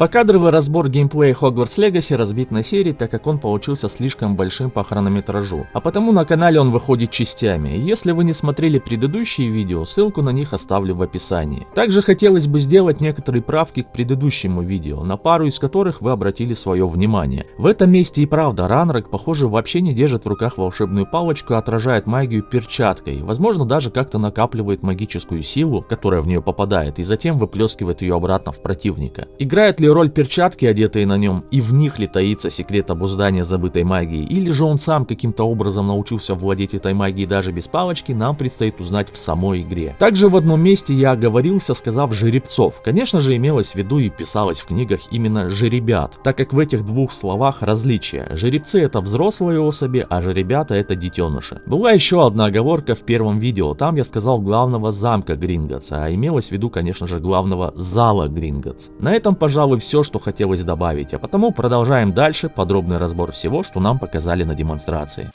Покадровый разбор геймплея Hogwarts Legacy разбит на серии, так как он получился слишком большим по хронометражу, а потому на канале он выходит частями. Если вы не смотрели предыдущие видео, ссылку на них оставлю в описании. Также хотелось бы сделать некоторые правки к предыдущему видео, на пару из которых вы обратили свое внимание. В этом месте и правда Ранрак, похоже, вообще не держит в руках волшебную палочку, а отражает магию перчаткой, возможно даже как-то накапливает магическую силу, которая в нее попадает, и затем выплескивает ее обратно в противника. Играет ли роль перчатки, одетые на нем, и в них ли таится секрет обуздания забытой магии, или же он сам каким-то образом научился владеть этой магией даже без палочки, нам предстоит узнать в самой игре. Также в одном месте я оговорился, сказав жеребцов. Конечно же, имелось в виду и писалось в книгах именно жеребят, так как в этих двух словах различие. Жеребцы — это взрослые особи, а жеребята — это детеныши. Была еще одна оговорка в первом видео, там я сказал главного замка Гринготтса, а имелось в виду, конечно же, главного зала Гринготтс. На этом, пожалуй, все, что хотелось добавить, а потому продолжаем дальше подробный разбор всего, что нам показали на демонстрации.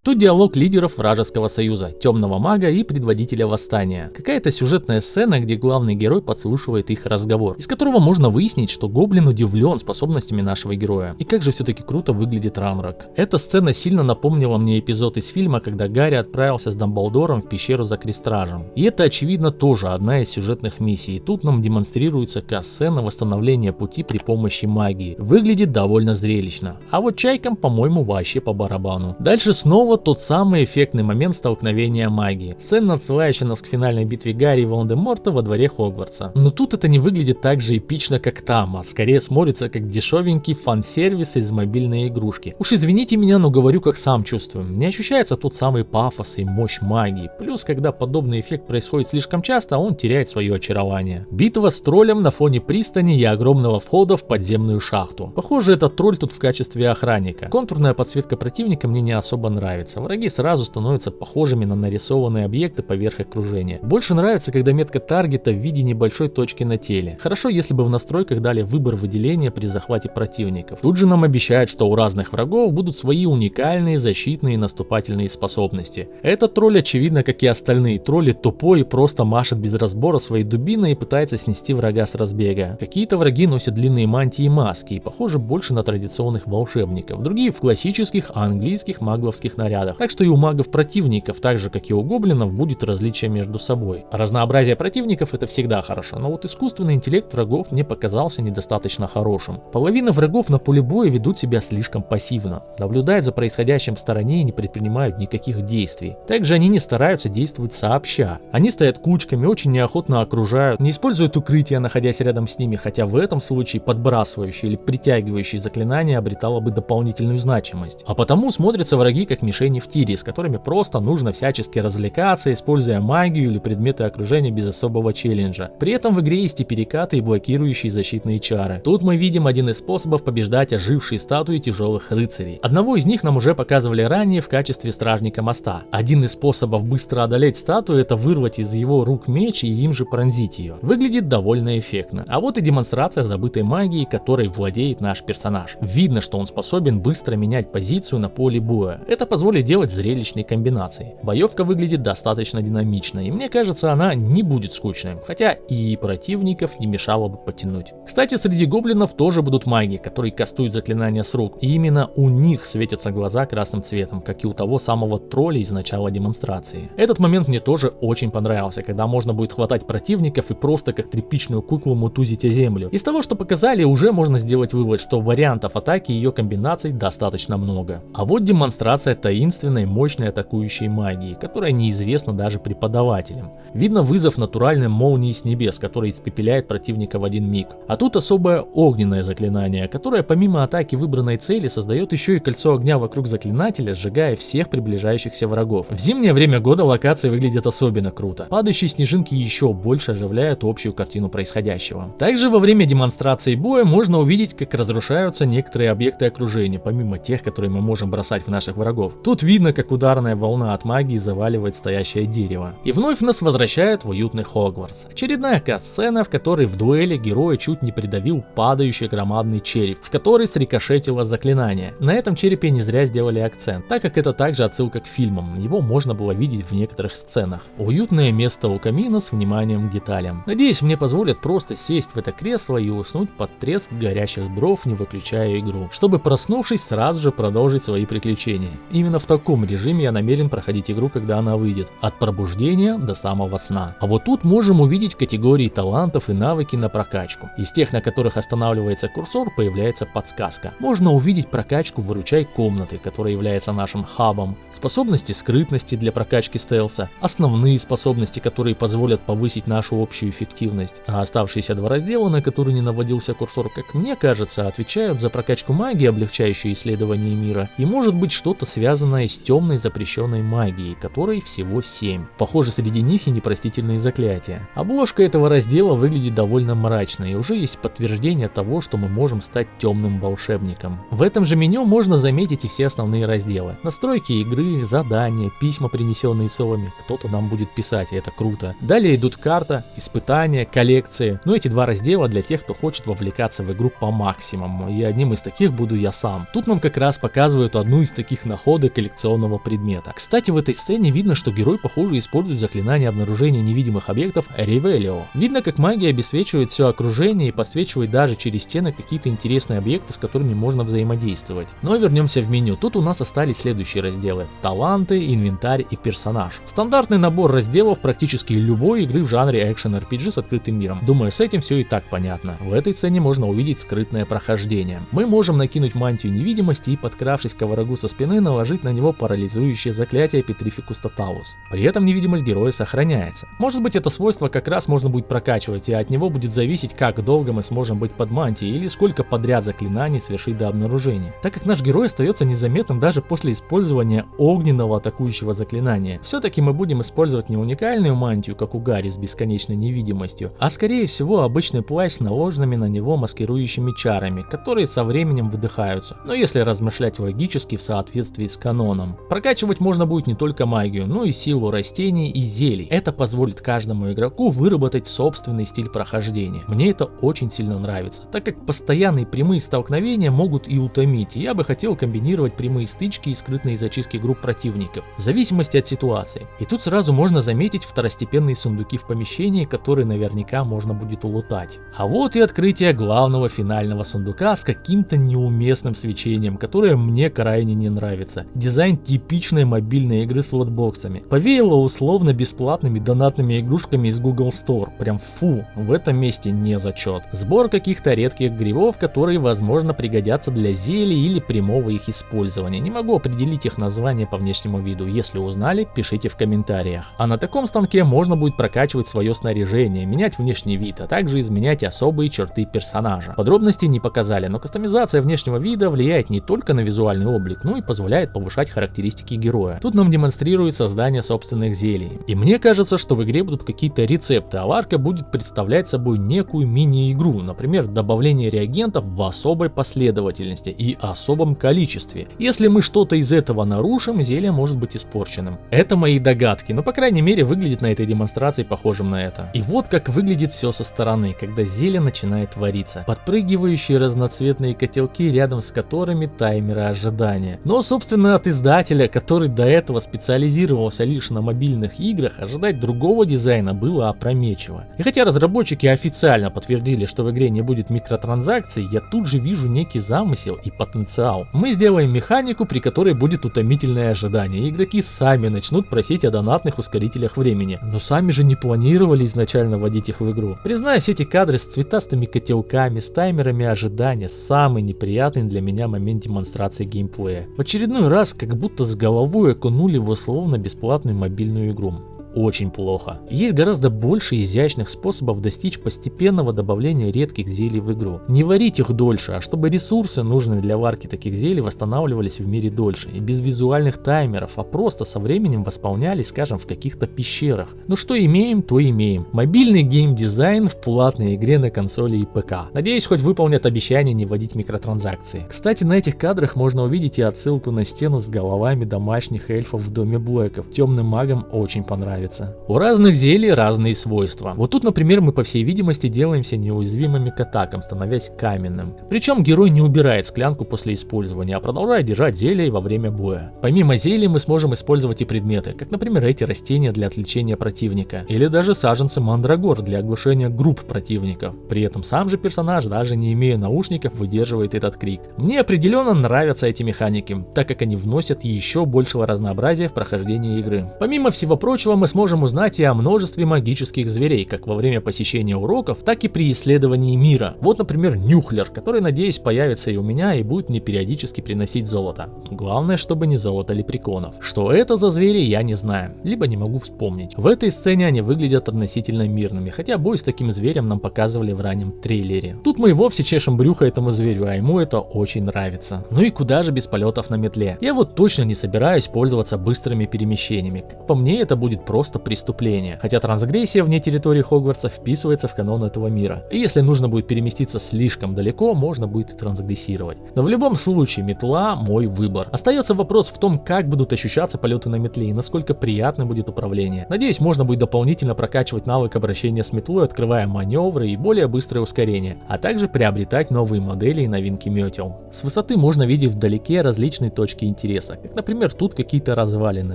Тут диалог лидеров вражеского союза, темного мага и предводителя восстания. Какая-то сюжетная сцена, где главный герой подслушивает их разговор, из которого можно выяснить, что гоблин удивлен способностями нашего героя. И как же все-таки круто выглядит Ранрак. Эта сцена сильно напомнила мне эпизод из фильма, когда Гарри отправился с Дамблдором в пещеру за Крестражем. И это, очевидно, тоже одна из сюжетных миссий. И тут нам демонстрируется касцена восстановления пути при помощи магии. Выглядит довольно зрелищно. А вот чайкам, по-моему, вообще по барабану. Дальше снова тот самый эффектный момент столкновения магии. Сцена, отсылающая нас к финальной битве Гарри и Волан-де-Морта во дворе Хогвартса. Но тут это не выглядит так же эпично, как там, а скорее смотрится как дешевенький фан-сервис из мобильной игрушки. Уж извините меня, но говорю как сам чувствую. Не ощущается тот самый пафос и мощь магии. Плюс, когда подобный эффект происходит слишком часто, он теряет свое очарование. Битва с троллем на фоне пристани и огромного входа в подземную шахту. Похоже, этот тролль тут в качестве охранника. Контурная подсветка противника мне не особо нравится. Враги сразу становятся похожими на нарисованные объекты поверх окружения. Больше нравится, когда метка таргета в виде небольшой точки на теле. Хорошо, если бы в настройках дали выбор выделения при захвате противников. Тут же нам обещают, что у разных врагов будут свои уникальные защитные и наступательные способности. Этот тролль, очевидно, как и остальные тролли, тупой и просто машет без разбора своей дубиной и пытается снести врага с разбега. Какие-то враги носят длинные мантии и маски и похожи больше на традиционных волшебников, другие в классических английских магловских нарядах. Так что и у магов противников, так же как и у гоблинов, будет различие между собой. Разнообразие противников — это всегда хорошо, но вот искусственный интеллект врагов мне показался недостаточно хорошим. Половина врагов на поле боя ведут себя слишком пассивно, наблюдают за происходящим в стороне и не предпринимают никаких действий. Также они не стараются действовать сообща. Они стоят кучками, очень неохотно окружают, не используют укрытия, находясь рядом с ними, хотя в этом случае подбрасывающие или притягивающие заклинания обретало бы дополнительную значимость. А потому смотрятся враги как мишени в тире, с которыми просто нужно всячески развлекаться, используя магию или предметы окружения без особого челленджа. При этом в игре есть и перекаты, и блокирующие защитные чары. Тут мы видим один из способов побеждать ожившие статуи тяжелых рыцарей. Одного из них нам уже показывали ранее в качестве стражника моста. Один из способов быстро одолеть статую — это вырвать из его рук меч и им же пронзить ее. Выглядит довольно эффектно. А вот и демонстрация забытой магии, которой владеет наш персонаж. Видно, что он способен быстро менять позицию на поле боя. Это позволит делать зрелищные комбинации. Боевка выглядит достаточно динамично, и мне кажется, она не будет скучной, хотя и противников не мешало бы потянуть. Кстати, среди гоблинов тоже будут маги, которые кастуют заклинания с рук, и именно у них светятся глаза красным цветом, как и у того самого тролля из начала демонстрации. Этот момент мне тоже очень понравился, когда можно будет хватать противников и просто как тряпичную куклу мутузить о землю. Из того, что показали, уже можно сделать вывод, что вариантов атаки и ее комбинаций достаточно много. А вот демонстрация таинственной, мощной атакующей магии, которая неизвестна даже преподавателям. Видно вызов натуральной молнии с небес, которая испепеляет противника в один миг. А тут особое огненное заклинание, которое помимо атаки выбранной цели создает еще и кольцо огня вокруг заклинателя, сжигая всех приближающихся врагов. В зимнее время года локации выглядят особенно круто. Падающие снежинки еще больше оживляют общую картину происходящего. Также во время демонстрации боя можно увидеть, как разрушаются некоторые объекты окружения, помимо тех, которые мы можем бросать в наших врагов. Тут видно, как ударная волна от магии заваливает стоящее дерево. И вновь нас возвращают в уютный Хогвартс. Очередная кат-сцена, в которой в дуэли героя чуть не придавил падающий громадный череп, в который срикошетило заклинание. На этом черепе не зря сделали акцент, так как это также отсылка к фильмам, его можно было видеть в некоторых сценах. Уютное место у камина с вниманием к деталям. Надеюсь, мне позволят просто сесть в это кресло и уснуть под треск горящих дров, не выключая игру, чтобы, проснувшись, сразу же продолжить свои приключения. Именно в таком режиме я намерен проходить игру, когда она выйдет, от пробуждения до самого сна. А вот тут можем увидеть категории талантов и навыки на прокачку. Из тех, на которых останавливается курсор, появляется подсказка. Можно увидеть прокачку «Выручай комнаты», которая является нашим хабом, способности скрытности для прокачки стелса, основные способности, которые позволят повысить нашу общую эффективность, а оставшиеся два раздела, на которые не наводился курсор, как мне кажется, отвечают за прокачку магии, облегчающую исследование мира, и может быть что-то связанное с темной запрещенной магией, которой всего 7. Похоже, среди них и непростительные заклятия. Обложка этого раздела выглядит довольно мрачно, и уже есть подтверждение того, что мы можем стать темным волшебником. В этом же меню можно заметить и все основные разделы. Настройки игры, задания, письма, принесенные совами. Кто-то нам будет писать, и это круто. Далее идут карта, испытания, коллекции. Но эти два раздела для тех, кто хочет вовлекаться в игру по максимуму. И одним из таких буду я сам. Тут нам как раз показывают одну из таких находок коллекционного предмета. Кстати, в этой сцене видно, что герой, похоже, использует заклинание обнаружения невидимых объектов Ревелио. Видно, как магия обесвечивает все окружение и подсвечивает даже через стены какие-то интересные объекты, с которыми можно взаимодействовать. Но вернемся в меню. Тут у нас остались следующие разделы: таланты, инвентарь и персонаж. Стандартный набор разделов практически любой игры в жанре экшен RPG с открытым миром. Думаю, с этим все и так понятно. В этой сцене можно увидеть скрытное прохождение. Мы можем накинуть мантию невидимости и, подкравшись к врагу со спины, наложить на него парализующее заклятие Petrificus Totalus. При этом невидимость героя сохраняется. Может быть, это свойство как раз можно будет прокачивать, и от него будет зависеть, как долго мы сможем быть под мантией или сколько подряд заклинаний совершить до обнаружения. Так как наш герой остается незаметным даже после использования огненного атакующего заклинания, все-таки мы будем использовать не уникальную мантию, как у Гарри с бесконечной невидимостью, а скорее всего обычный плащ с наложенными на него маскирующими чарами, которые со временем выдыхаются, но если размышлять логически в соответствии с каноном. Прокачивать можно будет не только магию, но и силу растений и зелий. Это позволит каждому игроку выработать собственный стиль прохождения. Мне это очень сильно нравится, так как постоянные прямые столкновения могут и утомить, и я бы хотел комбинировать прямые стычки и скрытные зачистки групп противников, в зависимости от ситуации. И тут сразу можно заметить второстепенные сундуки в помещении, которые наверняка можно будет улутать. А вот и открытие главного финального сундука с каким-то неуместным свечением, которое мне крайне не нравится. Дизайн типичной мобильной игры с лотбоксами. Повеяло условно бесплатными донатными игрушками из Google Store. Прям фу, в этом месте не зачет. Сбор каких-то редких грибов, которые возможно пригодятся для зелий или прямого их использования. Не могу определить их название по внешнему виду. Если узнали, пишите в комментариях. А на таком станке можно будет прокачивать свое снаряжение, менять внешний вид, а также изменять особые черты персонажа. Подробностей не показали, но кастомизация внешнего вида влияет не только на визуальный облик, но и позволяет повышать характеристики героя. Тут нам демонстрирует создание собственных зелий. И мне кажется, что в игре будут какие-то рецепты, а варка будет представлять собой некую мини-игру, например, добавление реагентов в особой последовательности и особом количестве. Если мы что-то из этого нарушим, зелье может быть испорченным. Это мои догадки, но по крайней мере выглядит на этой демонстрации похожим на это. И вот как выглядит все со стороны, когда зелье начинает вариться. Подпрыгивающие разноцветные котелки, рядом с которыми таймеры ожидания. Но собственно от издателя, который до этого специализировался лишь на мобильных играх, ожидать другого дизайна было опрометчиво. И хотя разработчики официально подтвердили, что в игре не будет микротранзакций, я тут же вижу некий замысел и потенциал. Мы сделаем механику, при которой будет утомительное ожидание, и игроки сами начнут просить о донатных ускорителях времени. Но сами же не планировали изначально вводить их в игру. Признаюсь, эти кадры с цветастыми котелками, с таймерами ожидания самый неприятный для меня момент демонстрации геймплея. В очередной раз как будто с головой окунули в условно бесплатную мобильную игру. очень плохо. Есть гораздо больше изящных способов достичь постепенного добавления редких зелий в игру. Не варить их дольше, а чтобы ресурсы, нужные для варки таких зелий, восстанавливались в мире дольше. И без визуальных таймеров, а просто со временем восполнялись, скажем, в каких-то пещерах. Ну что имеем, то имеем. Мобильный геймдизайн в платной игре на консоли и ПК. Надеюсь, хоть выполнят обещание не вводить микротранзакции. Кстати, на этих кадрах можно увидеть и отсылку на стену с головами домашних эльфов в доме Блэков. Темным магам очень понравится. У разных зелий разные свойства. Вот тут, например, мы по всей видимости делаемся неуязвимыми к атакам, становясь каменным. Причем герой не убирает склянку после использования, а продолжает держать зелье во время боя. Помимо зелий мы сможем использовать и предметы, как, например, эти растения для отвлечения противника, или даже саженцы мандрагор для оглушения групп противников. При этом сам же персонаж, даже не имея наушников, выдерживает этот крик. Мне определенно нравятся эти механики, так как они вносят еще большего разнообразия в прохождение игры. Помимо всего прочего, мы сможем узнать и о множестве магических зверей, как во время посещения уроков, так и при исследовании мира. Вот, например, Нюхлер, который, надеюсь, появится и у меня и будет мне периодически приносить золото. Главное, чтобы не золото лепреконов. Что это за звери, я не знаю, либо не могу вспомнить. В этой сцене они выглядят относительно мирными, хотя бой с таким зверем нам показывали в раннем трейлере. Тут мы и вовсе чешем брюхо этому зверю, а ему это очень нравится. Ну и куда же без полетов на метле? Я вот точно не собираюсь пользоваться быстрыми перемещениями. Как по мне, это будет просто преступление. Хотя трансгрессия вне территории Хогвартса вписывается в канон этого мира. И если нужно будет переместиться слишком далеко, можно будет и трансгрессировать. Но в любом случае, метла мой выбор. Остается вопрос в том, как будут ощущаться полеты на метле и насколько приятно будет управление. Надеюсь, можно будет дополнительно прокачивать навык обращения с метлой, открывая маневры и более быстрое ускорение, а также приобретать новые модели и новинки метел. С высоты можно видеть вдалеке различные точки интереса, как, например, тут какие-то развалины,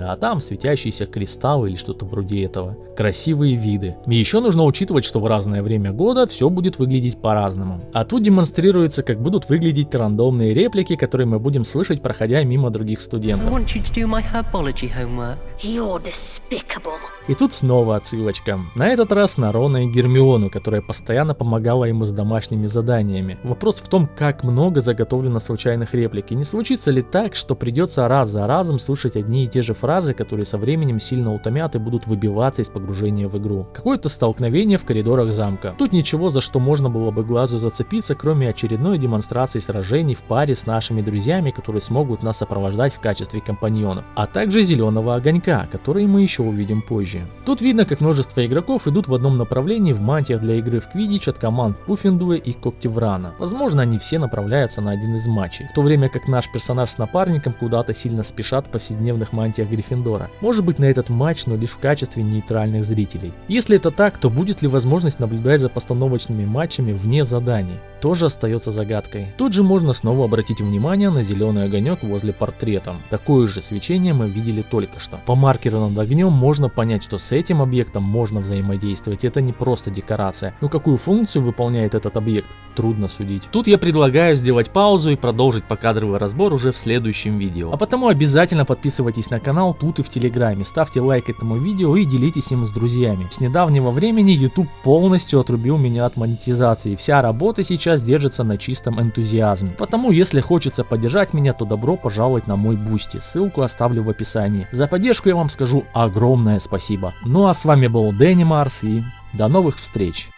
а там светящиеся кристаллы или что-то вроде этого. Красивые виды. И еще нужно учитывать, что в разное время года все будет выглядеть по-разному. А тут демонстрируется, как будут выглядеть рандомные реплики, которые мы будем слышать, проходя мимо других студентов. И тут снова отсылочка. На этот раз на Рона и Гермиону, которая постоянно помогала ему с домашними заданиями. Вопрос в том, как много заготовлено случайных реплик. И не случится ли так, что придется раз за разом слышать одни и те же фразы, которые со временем сильно утомят и будут выбиваться из погружения в игру. Какое-то столкновение в коридорах замка. Тут ничего, за что можно было бы глазу зацепиться, кроме очередной демонстрации сражений в паре с нашими друзьями, которые смогут нас сопровождать в качестве компаньонов. А также зеленого огонька, который мы еще увидим позже. Тут видно, как множество игроков идут в одном направлении в мантиях для игры в Квиддич от команд Пуффендуя и Когтеврана. Возможно, они все направляются на один из матчей, в то время как наш персонаж с напарником куда-то сильно спешат в повседневных мантиях Гриффиндора. Может быть, на этот матч, но лишь в качестве нейтральных зрителей. Если это так, то будет ли возможность наблюдать за постановочными матчами вне заданий? Тоже остается загадкой. Тут же можно снова обратить внимание на зеленый огонек возле портрета. Такое же свечение мы видели только что. По маркеру над огнем можно понять, что с этим объектом можно взаимодействовать. Это не просто декорация. Но какую функцию выполняет этот объект, трудно судить. Тут я предлагаю сделать паузу и продолжить покадровый разбор уже в следующем видео. А потому обязательно подписывайтесь на канал тут и в Телеграме, ставьте лайк этому видео и делитесь им с друзьями. С недавнего времени YouTube полностью отрубил меня от монетизации. Вся работа сейчас держится на чистом энтузиазме. Потому если хочется поддержать меня, то добро пожаловать на мой Бусти. Ссылку оставлю в описании. За поддержку я вам скажу огромное спасибо. Ну а с вами был Дэнни Марс и до новых встреч.